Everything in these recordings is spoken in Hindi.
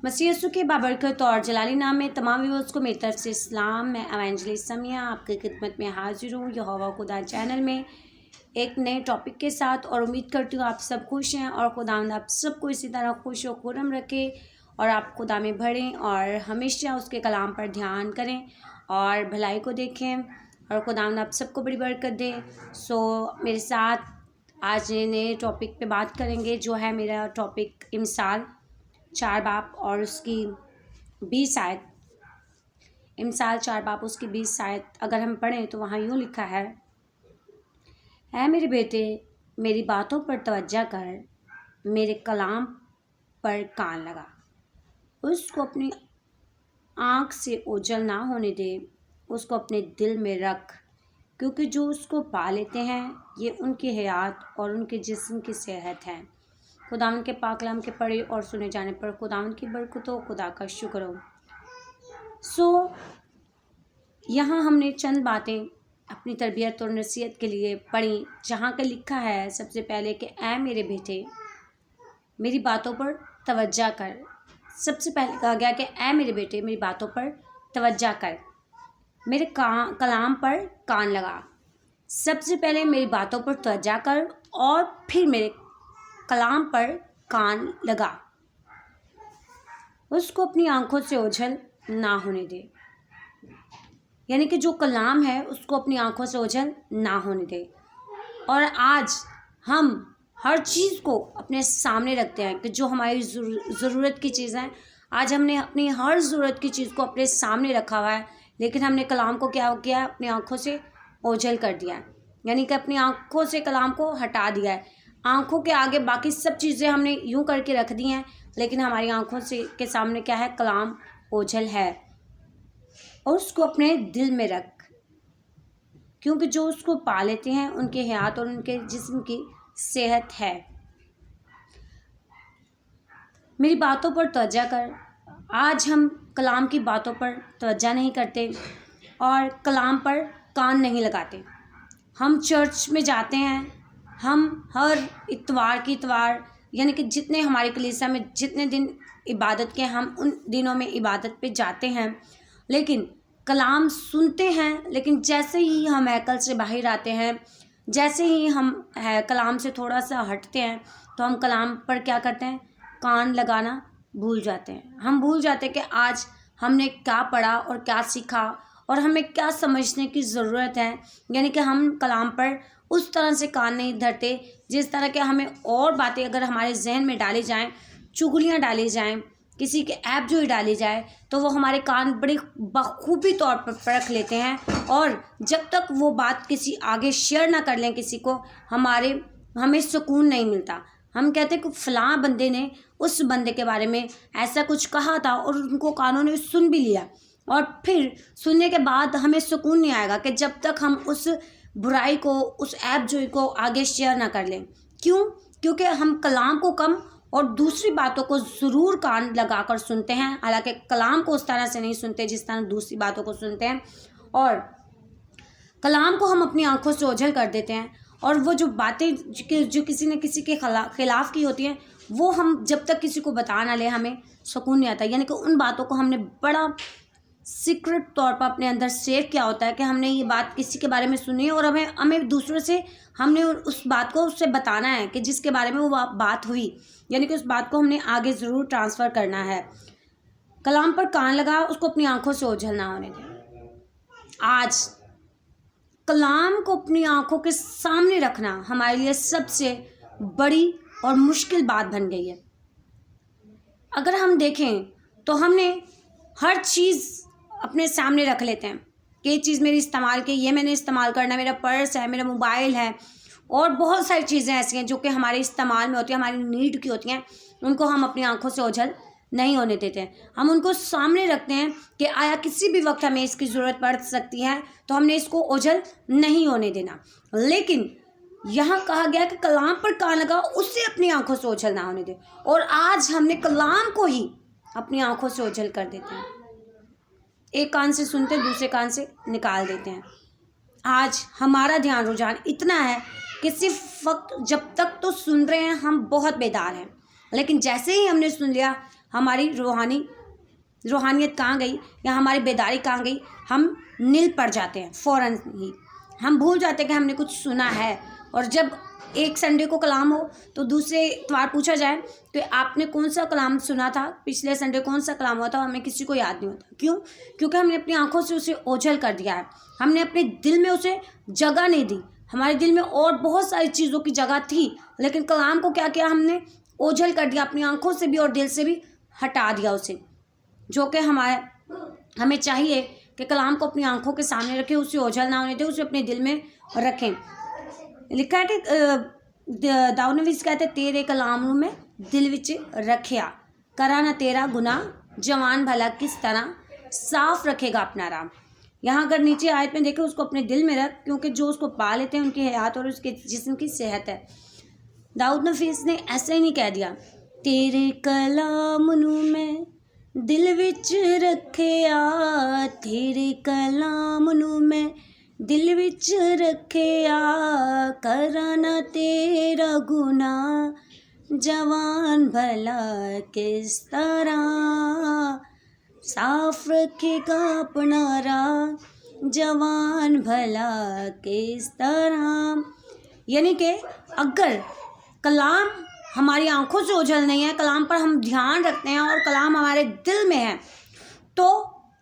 मसीह यीशु के बाबरकत और जलाली नाम में तमाम व्यूअर्स को मेरी तरफ से इस्लाम। मैं एवेंजलिस्ट समिया आपकी खिदमत में हाजिर हूँ यहोवा खुदा चैनल में एक नए टॉपिक के साथ, और उम्मीद करती हूँ आप सब खुश हैं और खुदावंद आप सबको इसी तरह खुश व खुर्रम रखे और आप खुदा में बढ़ें और हमेशा उसके कलाम पर ध्यान करें और भलाई को देखें और खुदावंद आप सबको बड़ी बरकत दे। मेरे साथ आज नए टॉपिक पे बात करेंगे, जो है मेरा टॉपिक इमसाल 4 बाब और उसकी 20 आयत। इमसाल 4 बाब उसकी 20 आयत अगर हम पढ़ें तो वहाँ यूँ लिखा है मेरे बेटे मेरी बातों पर तवज्जो कर, मेरे कलाम पर कान लगा, उसको अपनी आँख से ओझल ना होने दे, उसको अपने दिल में रख, क्योंकि जो उसको पा लेते हैं ये उनकी हयात और उनके जिस्म की सेहत है। खुदावन के पाक कलाम के पढ़े और सुने जाने पर खुदावन की बरकत हो, खुदा का शुक्र हो। यहाँ हमने चंद बातें अपनी तरबियत और नसीहत के लिए पढ़ी, जहाँ का लिखा है सबसे पहले कि ऐ मेरे बेटे मेरी बातों पर तवज्जो कर। सबसे पहले कहा गया कि ऐ मेरे बेटे मेरी बातों पर तवज्जो कर, मेरे कलाम पर कान लगा। सबसे पहले मेरी बातों पर तवज्जो कर और फिर मेरे कलाम पर कान लगा, उसको अपनी आंखों से ओझल ना होने दे। यानी कि जो कलाम है उसको अपनी आंखों से ओझल ना होने दे। और आज हम हर चीज़ को अपने सामने रखते हैं कि जो हमारी ज़रूरत की चीज़ है, आज हमने अपनी हर ज़रूरत की चीज़ को अपने सामने रखा हुआ है, लेकिन हमने कलाम को क्या किया है, अपनी आंखों से ओझल कर दिया है। यानी कि अपनी आंखों से कलाम को हटा दिया है। आंखों के आगे बाकी सब चीज़ें हमने यूं करके रख दी हैं, लेकिन हमारी आंखों से के सामने क्या है, कलाम ओझल है। और उसको अपने दिल में रख, क्योंकि जो उसको पा लेते हैं उनके हयात और उनके जिस्म की सेहत है। मेरी बातों पर तवज्जो कर। आज हम कलाम की बातों पर तवज्जो नहीं करते और कलाम पर कान नहीं लगाते। हम चर्च में जाते हैं, हम हर इतवार यानी कि जितने हमारे कलीसिया में जितने दिन इबादत के, हम उन दिनों में इबादत पे जाते हैं, लेकिन कलाम सुनते हैं। लेकिन जैसे ही हम हैकल से बाहर आते हैं, जैसे ही हम कलाम से थोड़ा सा हटते हैं, तो हम कलाम पर क्या करते हैं, कान लगाना भूल जाते हैं। हम भूल जाते हैं कि आज हमने क्या पढ़ा और क्या सीखा और हमें क्या समझने की ज़रूरत है। यानी कि हम कलाम पर उस तरह से कान नहीं धरते जिस तरह के हमें और बातें अगर हमारे जहन में डाली जाएं, चुगलियां डाली जाएं, किसी के ऐप जो ही डाली जाए, तो वो हमारे कान बड़ी बखूबी तौर पर परख लेते हैं। और जब तक वो बात किसी आगे शेयर ना कर लें किसी को, हमें सुकून नहीं मिलता। हम कहते हैं कि फ़लाँ बंदे ने उस बंदे के बारे में ऐसा कुछ कहा था और उनको कानों ने सुन भी लिया, और फिर सुनने के बाद हमें सुकून नहीं आएगा कि जब तक हम उस बुराई को, उस ऐप जो को आगे शेयर ना कर लें। क्यों? क्योंकि हम कलाम को कम और दूसरी बातों को ज़रूर कान लगाकर सुनते हैं। हालांकि कलाम को उस तरह से नहीं सुनते जिस तरह दूसरी बातों को सुनते हैं, और कलाम को हम अपनी आंखों से ओझल कर देते हैं। और वो जो बातें जो किसी ने किसी के खिलाफ की होती हैं, वो हम जब तक किसी को बता ना ले, हमें सुकून नहीं आता। यानी कि उन बातों को हमने बड़ा सीक्रेट तौर पर अपने अंदर सेव किया होता है कि हमने ये बात किसी के बारे में सुनी है और हमें दूसरों से हमने उस बात को उससे बताना है कि जिसके बारे में वो बात हुई, यानी कि उस बात को हमने आगे ज़रूर ट्रांसफ़र करना है। कलाम पर कान लगा, उसको अपनी आंखों से ओझल ना होने दें। आज कलाम को अपनी आंखों के सामने रखना हमारे लिए सबसे बड़ी और मुश्किल बात बन गई है। अगर हम देखें तो हमने हर चीज़ अपने सामने रख लेते हैं कि ये चीज़ मेरी इस्तेमाल की, ये मैंने इस्तेमाल करना, मेरा पर्स है, मेरा मोबाइल है, और बहुत सारी चीज़ें ऐसी हैं जो कि हमारे इस्तेमाल में होती हैं, हमारी नीड की होती हैं। उनको हम अपनी आंखों से ओझल नहीं होने देते हैं। हम उनको सामने रखते हैं कि आया किसी भी वक्त हमें इसकी ज़रूरत पड़ सकती है, तो हमने इसको ओझल नहीं होने देना। लेकिन यहाँ कहा गया कि कलाम पर कान लगा, उससे अपनी आंखों से ओझल ना होने दे। और आज हमने कलाम को ही अपनी आंखों से ओझल कर देते हैं। एक कान से सुनते दूसरे कान से निकाल देते हैं। आज हमारा ध्यान रुझान इतना है कि सिर्फ वक्त जब तक तो सुन रहे हैं हम बहुत बेदार हैं, लेकिन जैसे ही हमने सुन लिया हमारी रूहानियत कहाँ गई या हमारी बेदारी कहाँ गई, हम नील पड़ जाते हैं फ़ौरन ही। हम भूल जाते हैं कि हमने कुछ सुना है। और जब एक संडे को कलाम हो तो दूसरे इतवार पूछा जाए तो आपने कौन सा कलाम सुना था, पिछले संडे कौन सा कलाम हुआ था, हमें किसी को याद नहीं होता। क्यों? क्योंकि हमने अपनी आंखों से उसे ओझल कर दिया है, हमने अपने दिल में उसे जगह नहीं दी। हमारे दिल में और बहुत सारी चीज़ों की जगह थी, लेकिन कलाम को क्या किया, हमने ओझल कर दिया, अपनी आंखों से भी और दिल से भी हटा दिया उसे। जो कि हमें चाहिए कि कलाम को अपनी आंखों के सामने रखें, उसे ओझल ना होने दें, उसे अपने दिल में रखें। लिखा है कि दाऊद नबी कहते तेरे कलाम में दिल विच रखिया, करा ना तेरा गुनाह, जवान भला किस तरह साफ रखेगा अपना राम। यहाँ अगर नीचे आयत में देखें, उसको अपने दिल में रख, क्योंकि जो उसको पा लेते हैं उनकी हयात और उसके जिस्म की सेहत है। दाऊद नफीस ने ऐसे ही नहीं कह दिया, तेरे कलाम नू मैं दिल विच रखिया, तेरे कलाम नू मैं दिल विच रखिया, करा ना तेरा गुनाह, जवान भला किस तरह साफ रखेगा अपना राह, जवान भला किस तरह। यानी कि अगर कलाम हमारी आंखों से ओझल नहीं है, कलाम पर हम ध्यान रखते हैं और कलाम हमारे दिल में है, तो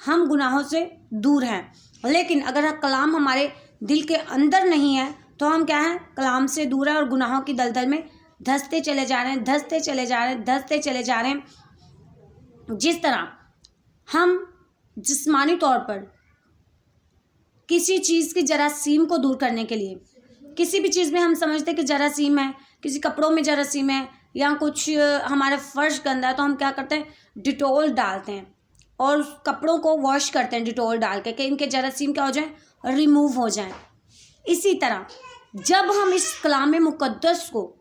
हम गुनाहों से दूर हैं। लेकिन अगर कलाम हमारे दिल के अंदर नहीं है तो हम क्या हैं, कलाम से दूर है और गुनाहों की दलदल में धंसते चले जा रहे हैं, धंसते चले जा रहे हैं, धंसते चले जा रहे हैं। जिस तरह हम जिस्मानी तौर पर किसी चीज़ की जरासीम को दूर करने के लिए, किसी भी चीज़ में हम समझते हैं कि जरासीम है, किसी कपड़ों में जरासीम है या कुछ हमारा फर्श गंदा है, तो हम क्या करते हैं, डिटोल डालते हैं और उस कपड़ों को वॉश करते हैं डिटोल डाल के, कि इनके जरासीम क्या हो जाए, रिमूव हो जाएं। इसी तरह जब हम इस कलाम मुक़द्दस को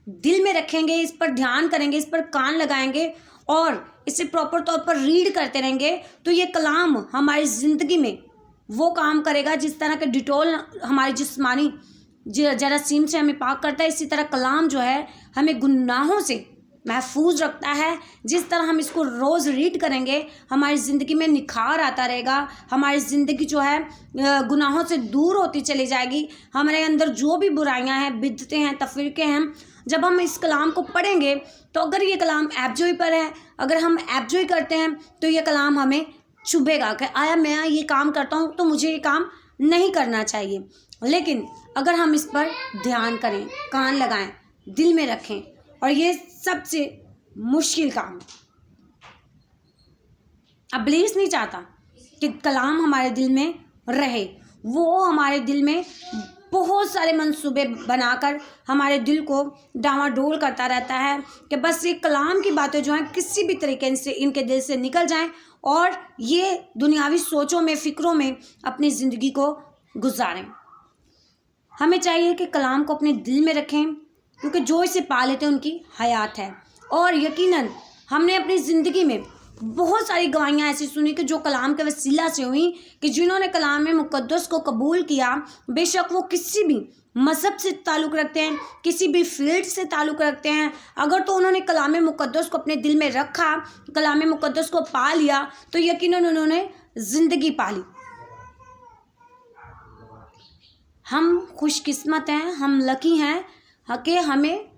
दिल में रखेंगे, इस पर ध्यान करेंगे, इस पर कान लगाएंगे और इसे प्रॉपर तौर पर रीड करते रहेंगे, तो ये कलाम हमारी ज़िंदगी में वो काम करेगा जिस तरह के डिटोल हमारी जिस्मानी जरासीम से हमें पाक करता है, इसी तरह कलाम जो है हमें गुनाहों से महफूज रखता है। जिस तरह हम इसको रोज़ रीड करेंगे, हमारी ज़िंदगी में निखार आता रहेगा, हमारी ज़िंदगी जो है गुनाहों से दूर होती चली जाएगी। हमारे अंदर जो भी बुराइयां हैं, बिदअतें हैं, तफरीक़ें हैं, जब हम इस कलाम को पढ़ेंगे तो अगर ये कलाम ऐबजोई पर है, अगर हम ऐबजोई करते हैं तो ये कलाम हमें चुभेगा कि आया मैं ये काम करता हूँ तो मुझे ये काम नहीं करना चाहिए। लेकिन अगर हम इस पर ध्यान करें, कान लगाएं, दिल में रखें, और ये सबसे मुश्किल काम है। इब्लीस नहीं चाहता कि कलाम हमारे दिल में रहे, वो हमारे दिल में बहुत सारे मंसूबे बनाकर हमारे दिल को डामाडोल करता रहता है कि बस ये कलाम की बातें जो हैं किसी भी तरीके से इनके दिल से निकल जाएं और ये दुनियावी सोचों में, फ़िक्रों में अपनी ज़िंदगी को गुजारें। हमें चाहिए कि कलाम को अपने दिल में रखें, क्योंकि जो इसे पा लेते हैं उनकी हयात है। और यकीनन हमने अपनी ज़िंदगी में बहुत सारी गवाहियाँ ऐसी सुनी कि जो कलाम के वसीला से हुई, कि जिन्होंने कलाम मुक़द्दस को कबूल किया, बेशक वो किसी भी मज़हब से ताल्लुक़ रखते हैं, किसी भी फील्ड से ताल्लुक़ रखते हैं, अगर तो उन्होंने कलाम मुक़द्दस को अपने दिल में रखा, कलाम मुक़द्दस को पा लिया, तो यकीनन उन्होंने ज़िंदगी पा ली। हम खुशकिस्मत हैं, हम लकी हैं कि हमें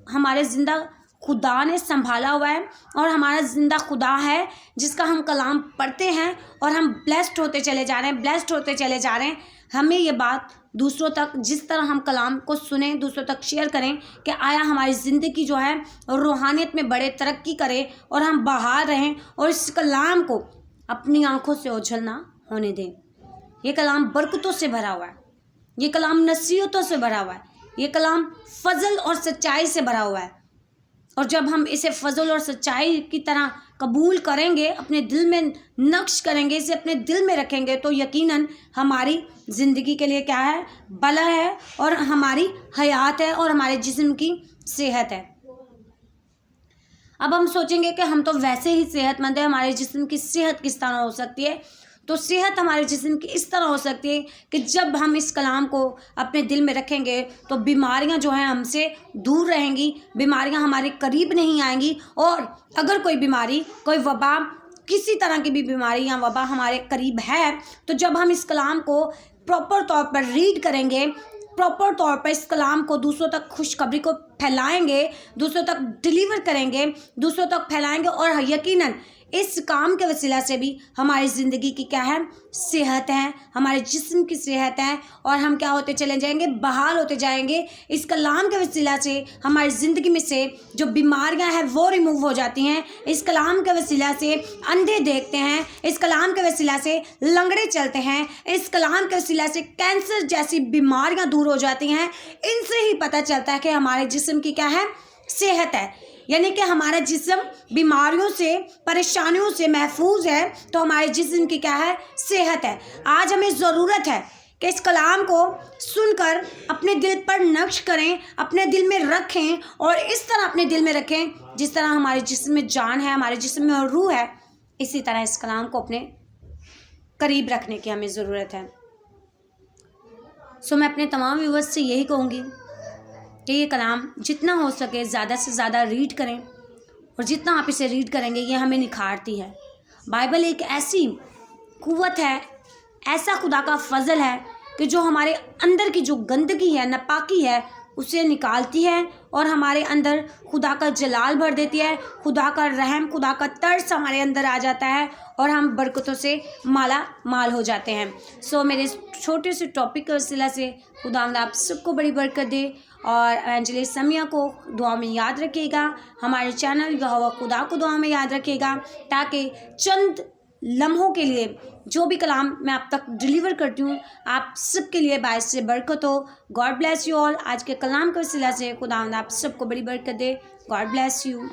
हमारे ज़िंदा खुदा ने संभाला हुआ है, और हमारा ज़िंदा खुदा है जिसका हम कलाम पढ़ते हैं और हम ब्लेस्ड होते चले जा रहे हैं, ब्लेस्ड होते चले जा रहे हैं। हमें ये बात दूसरों तक, जिस तरह हम कलाम को सुने, दूसरों तक शेयर करें कि आया हमारी ज़िंदगी जो है रूहानियत में बड़े तरक्की करे और हम बाहर रहें, और इस कलाम को अपनी आँखों से ओझल ना होने दें। ये कलाम बरकतों से भरा हुआ है, ये कलाम नसीहतों से भरा हुआ है, ये कलाम फ़ज़ल और सच्चाई से भरा हुआ है। और जब हम इसे फ़ज़ल और सच्चाई की तरह कबूल करेंगे, अपने दिल में नक्श करेंगे, इसे अपने दिल में रखेंगे, तो यकीनन हमारी ज़िंदगी के लिए क्या है, भला है, और हमारी हयात है, और हमारे जिस्म की सेहत है। अब हम सोचेंगे कि हम तो वैसे ही सेहतमंद हैं, हमारे जिस्म की सेहत किस तरह हो सकती है। तो सेहत हमारे जिस्म की इस तरह हो सकती है कि जब हम इस कलाम को अपने दिल में रखेंगे तो बीमारियां जो हैं हमसे दूर रहेंगी, बीमारियां हमारे करीब नहीं आएंगी। और अगर कोई बीमारी, कोई वबा, किसी तरह की भी बीमारी या वबा हमारे करीब है, तो जब हम इस कलाम को प्रॉपर तौर पर रीड करेंगे, प्रॉपर तौर पर इस कलाम को दूसरों तक खुशखबरी को फैलाएंगे, दूसरों तक डिलीवर करेंगे, दूसरों तक फैलाएंगे, और यकीनन इस काम के वसीला से भी हमारी ज़िंदगी की क्या है, सेहत है, हमारे जिस्म की सेहत है, और हम क्या होते चले जाएंगे, बहाल होते जाएंगे। इस कलाम के वसीला से हमारी ज़िंदगी में से जो बीमारियां हैं वो रिमूव हो जाती हैं। इस कलाम के वसीला से अंधे देखते हैं, इस कलाम के वसीला से लंगड़े चलते हैं, इस कलाम के वसीला से कैंसर जैसी बीमारियां दूर हो जाती हैं। इनसे ही पता चलता है कि हमारे जिस्म की क्या है, सेहत है, यानी कि हमारा जिस्म बीमारियों से, परेशानियों से महफूज है, तो हमारे जिस्म की क्या है, सेहत है। आज हमें ज़रूरत है कि इस कलाम को सुनकर अपने दिल पर नक्श करें, अपने दिल में रखें, और इस तरह अपने दिल में रखें जिस तरह हमारे जिस्म में जान है, हमारे जिस्म में रूह है, इसी तरह इस कलाम को अपने करीब रखने की हमें ज़रूरत है। मैं अपने तमाम व्यूअर्स से यही कहूँगी कि ये कलाम जितना हो सके ज़्यादा से ज़्यादा रीड करें, और जितना आप इसे रीड करेंगे ये हमें निखारती है। बाइबल एक ऐसी कुव्वत है, ऐसा खुदा का फजल है कि जो हमारे अंदर की जो गंदगी है, नापाकी है, उसे निकालती है और हमारे अंदर खुदा का जलाल भर देती है, खुदा का रहम, खुदा का तरस हमारे अंदर आ जाता है, और हम बरकतों से माला माल हो जाते हैं। मेरे छोटे से टॉपिक के वसीला से खुदावंद आप सबको बड़ी बरकत दे, और एवेंजलिस्ट समिया को दुआ में याद रखिएगा, हमारे चैनल यहोवा खुदा को दुआ में याद रखिएगा, ताकि चंद लम्हों के लिए जो भी कलाम मैं आप तक डिलीवर करती हूँ आप सबके लिए बायस से बरकत हो। God bless you all. आज के कलाम के वसीला से खुदावंद आप सबको बड़ी बरकत दे। God bless you.